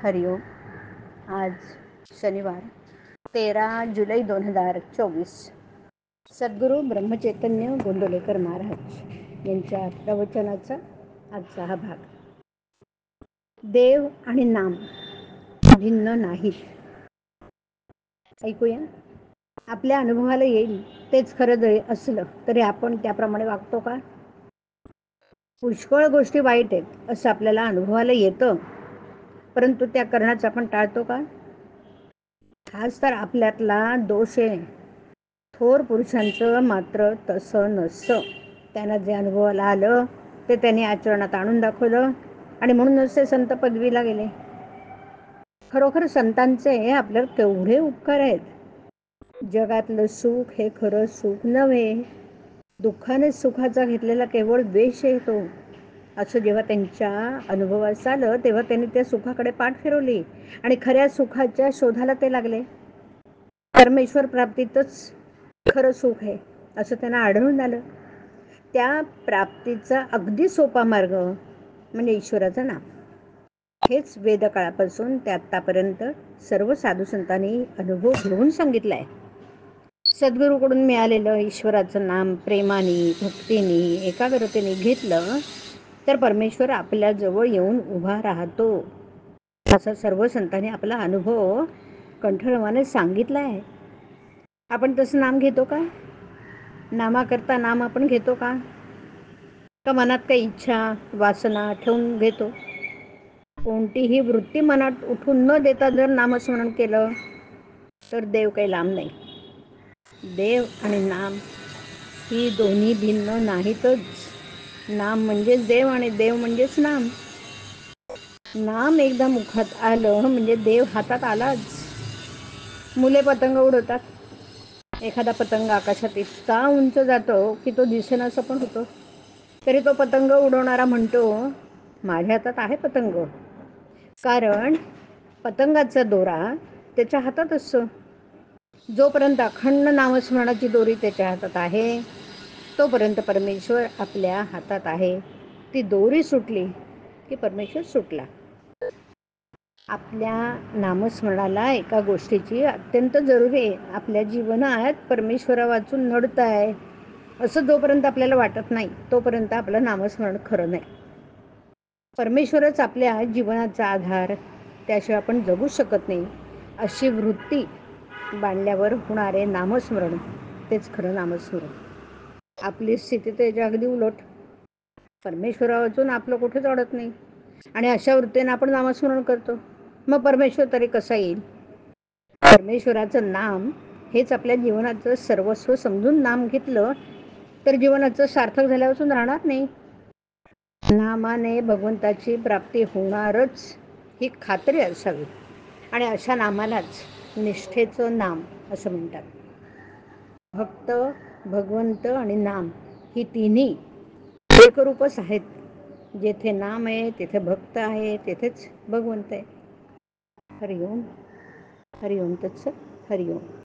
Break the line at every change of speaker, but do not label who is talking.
हरिओम. आज शनिवार 13 जुलै 2024. सद्गुरू ब्रह्मचैतन्य गोंदवलेकर महाराज यांच्या प्रवचनाचा आजचा हा भाग. देव आणि नाम भिन्न नाहीत. ऐकूया. आपल्या अनुभवाला येईल तेच खरं जरी असलं तरी आपण त्याप्रमाणे वागतो का? पुष्कळ गोष्टी वाईट आहेत असं आपल्याला अनुभवाला येतं, परंतु त्या करण्याचं आपण टाळतो का? हाच तर आपल्यातला दोष आहे. थोर पुरुषांचं मात्र तसं नसतं. त्यांना जे अनुभवाला आलं ते त्यांनी आचरणात आणून दाखवलं आणि म्हणूनच ते संत पदवीला गेले. खरोखर संतांचे आपल्यावर केवढे उपकार आहेत. जगातलं सुख हे खरं सुख नव्हे, दुःखाने सुखाचा घेतलेला केवळ द्वेष येतो असं जेव्हा त्यांच्या अनुभवास आलं तेव्हा त्यांनी त्या सुखाकडे पाठ फिरवली आणि खऱ्या सुखाच्या शोधाला ते लागले. परमेश्वर प्राप्तीतच खरं सुख आहे असं त्यांना आढळून आलं. त्या प्राप्तीचा अगदी सोपा मार्ग म्हणजे ईश्वराचं नाम. हेच वेदकाळापासून ते आत्तापर्यंत सर्व साधू संतांनी अनुभव घेऊन सांगितलं आहे. सद्गुरूकडून मिळालेलं ईश्वराचं नाम प्रेमाने, भक्तीने, एकाग्रतेने घेतलं तर परमेश्वर आपल्या जवळ येऊन उभा राहतो असा सर्व संतांनी आपला अनुभव कंठळवाने सांगितला आहे. आपण तसं नाम घेतो का? नामाकरता नाम आपण घेतो का? का मनात काही इच्छा वासना ठेवून घेतो? कोणतीही वृत्ती मनात उठून न देता जर नामस्मरण केलं तर देव काही लांब नाही. देव आणि नाम ही दोन्ही भिन्न नाहीतच. नाम म्हणजेच देव आणि देव म्हणजेच नाम. नाम एकदा मुखात आलं म्हणजे देव हातात आलाच. मुले पतंग उडवतात. एखादा पतंग आकाशात इतका उंच जातो की तो दिसेनासा पण होतो. तरी तो पतंग उडवणारा म्हणतो माझ्या हातात आहे पतंग. कारण पतंगाचा दोरा त्याच्या हातात असतो. जोपर्यंत अखंड नामस्मरणाची दोरी त्याच्या हातात आहे तोपर्यंत परमेश्वर आपल्या हातात आहे. ती दोरी सुटली की परमेश्वर सुटला. आपल्या नामस्मरणाला एका गोष्टीची अत्यंत जरुरी आहे. आपल्या जीवनात परमेश्वरा वाचून नडत आहे असं जोपर्यंत आपल्याला वाटत नाही तोपर्यंत आपलं नामस्मरण खरं नाही. परमेश्वरच आपल्या जीवनाचा आधार, त्याशिवाय आपण जगू शकत नाही अशी वृत्ती बांधल्यावर होणारे नामस्मरण तेच खरं नामस्मरण. आपली स्थिती त्याच्या अगदी उलट. परमेश्वरा वाचून आपलं कुठेच अडत नाही आणि अशा वृत्तीने आपण नामस्मरण करतो. मग परमेश्वर तरी कसा येईल? परमेश्वराचं नाम हेच आपल्या जीवनाचं सर्वस्व समजून नाम घेतलं तर जीवनाचं सार्थक झाल्यापासून राहणार नाही. नामाने भगवंताची प्राप्ती होणारच ही खात्री असावी आणि अशा नामालाच निष्ठेचं नाम असं म्हणतात. भक्त, भगवंत आणि नाम ही तिन्ही एकरूपच आहेत. जेथे नाम आहे तिथे भक्त आहे, तेथेच भगवंत आहे. हरिओम. हरिओम तत्सत. हरिओम.